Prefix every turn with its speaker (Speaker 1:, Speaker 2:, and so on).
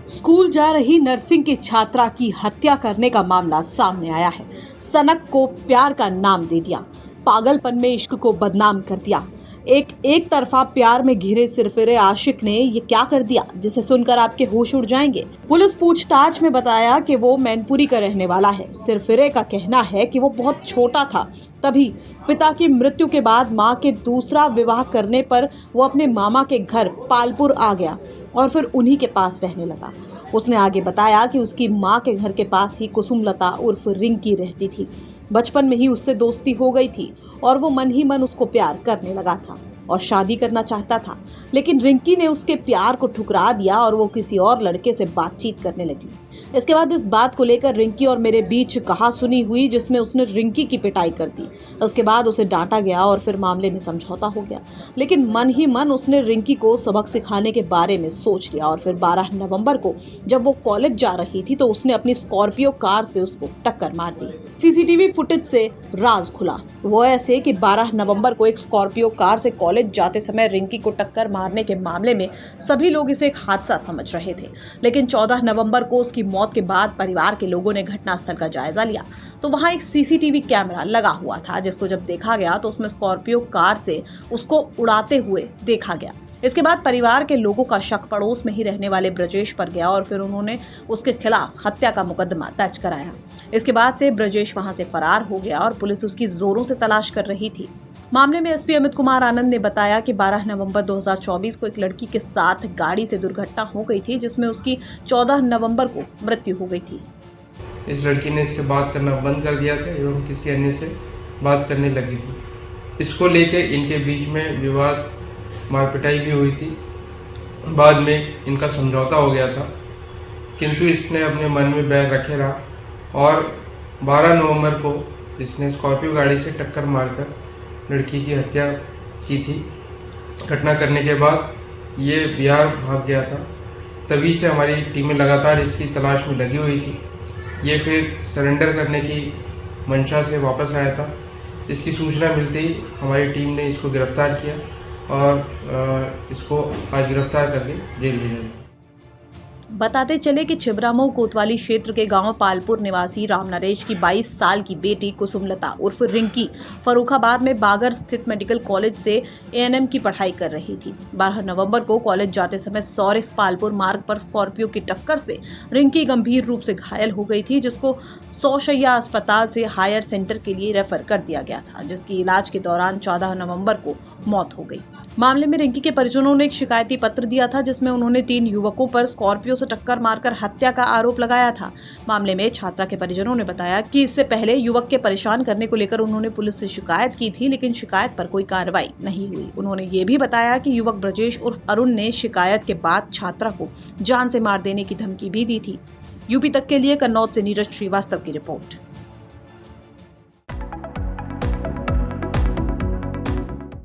Speaker 1: School जा रही nursing की छात्रा की हत्या करने का मामला सामने आया है। सनक को प्यार का नाम दे दिया, पागलपन में इश्क को बदनाम कर दिया। एक तरफा प्यार में घिरे सिरफिरे आशिक ने ये क्या कर दिया जिसे सुनकर आपके होश उड़ जाएंगे। पुलिस पूछताछ में बताया कि वो मैनपुरी का रहने वाला है। सिरफिरे का कहना है कि वो बहुत छोटा था, तभी पिता की मृत्यु के बाद मां के दूसरा विवाह करने पर वो अपने मामा के घर पालपुर आ गया और फिर उन्हीं के पास रहने लगा। उसने आगे बताया कि उसकी मां के घर के पास ही कुसुमलता उर्फ रिंकी रहती थी। बचपन में ही उससे दोस्ती हो गई थी और वो मन ही मन उसको प्यार करने लगा था और शादी करना चाहता था, लेकिन रिंकी ने उसके प्यार को ठुकरा दिया और वो किसी और लड़के से बातचीत करने लगी। इसके बाद इस बात को लेकर रिंकी और मेरे बीच कहासुनी हुई, जिसमें उसने रिंकी की पिटाई कर दी। उसके बाद उसे डांटा गया और फिर मामले में समझौता हो गया, लेकिन मन ही मन उसने रिंकी को सबक सिखाने के बारे में सोच लिया और फिर 12 नवंबर को जब वो कॉलेज जा रही थी तो उसने अपनी स्कॉर्पियो कार से उसको टक्कर मार दी। सीसीटीवी फुटेज से राज खुला। वो ऐसे कि 12 नवंबर को एक स्कॉर्पियो कार से कॉलेज जाते समय रिंकी को टक्कर मारने के मामले में सभी लोग इसे एक हादसा समझ रहे थे, लेकिन 14 नवंबर को उसकी मौत के बाद परिवार के लोगों ने घटनास्थल का जायजा लिया तो वहां एक सीसीटीवी कैमरा लगा हुआ था, जिसको जब देखा गया तो उसमें स्कॉर्पियो कार से उसको उड़ाते हुए देखा गया। इसके बाद परिवार के लोगों का शक पड़ोस में ही रहने वाले ब्रजेश पर गया और फिर उन्होंने उसके खिलाफ हत्या का मुकदमा दर्ज कराया। इसके बाद से ब्रजेश वहां से फरार हो गया और पुलिस उसकी जोरों से तलाश कर रही थी। मामले में एसपी अमित कुमार आनंद ने बताया कि 12 नवंबर 2024 को एक लड़की के साथ गाड़ी से दुर्घटना हो गई थी, जिसमें उसकी 14 नवंबर को मृत्यु हो गई थी।
Speaker 2: इस लड़की ने इससे बात करना बंद कर दिया था एवं किसी अन्य से बात करने लगी थी। इसको लेकर इनके बीच में विवाद, मारपिटाई भी हुई थी। बाद में इनका समझौता हो गया था, किंतु इसने अपने मन में बैर रखे रहा और 12 नवंबर को इसने स्कॉर्पियो गाड़ी से टक्कर मारकर लड़की की हत्या की थी। घटना करने के बाद ये बिहार भाग गया था। तभी से हमारी टीमें लगातार इसकी तलाश में लगी हुई थी। ये फिर सरेंडर करने की मंशा से वापस आया था। इसकी सूचना मिलते ही हमारी टीम ने इसको गिरफ्तार किया और इसको आज गिरफ्तार करके जेल भेजा।
Speaker 1: बताते चले कि छिबरामऊ कोतवाली क्षेत्र के गांव पालपुर निवासी राम नरेश की 22 साल की बेटी कुसुमलता उर्फ रिंकी फर्रुखाबाद में बागर स्थित मेडिकल कॉलेज से एएनएम की पढ़ाई कर रही थी। 12 नवंबर को कॉलेज जाते समय सौरिख पालपुर मार्ग पर स्कॉर्पियो की टक्कर से रिंकी गंभीर रूप से घायल हो गई थी, जिसको 100 शैय्या अस्पताल से हायर सेंटर के लिए रेफर कर दिया गया था, जिसकी इलाज के दौरान 14 नवंबर को मौत हो गई। मामले में रिंकी के परिजनों ने एक शिकायती पत्र दिया था, जिसमें उन्होंने 3 युवकों पर स्कॉर्पियो से टक्कर मारकर हत्या का आरोप लगाया था। मामले में छात्रा के परिजनों ने बताया कि इससे पहले युवक के परेशान करने को लेकर उन्होंने पुलिस से शिकायत की थी, लेकिन शिकायत पर कोई कार्रवाई नहीं हुई। उन्होंने ये भी बताया कि युवक ब्रजेश उर्फ अरुण ने शिकायत के बाद छात्रा को जान से मार देने की धमकी भी दी थी। यूपी तक के लिए कन्नौज से नीरज श्रीवास्तव की रिपोर्ट।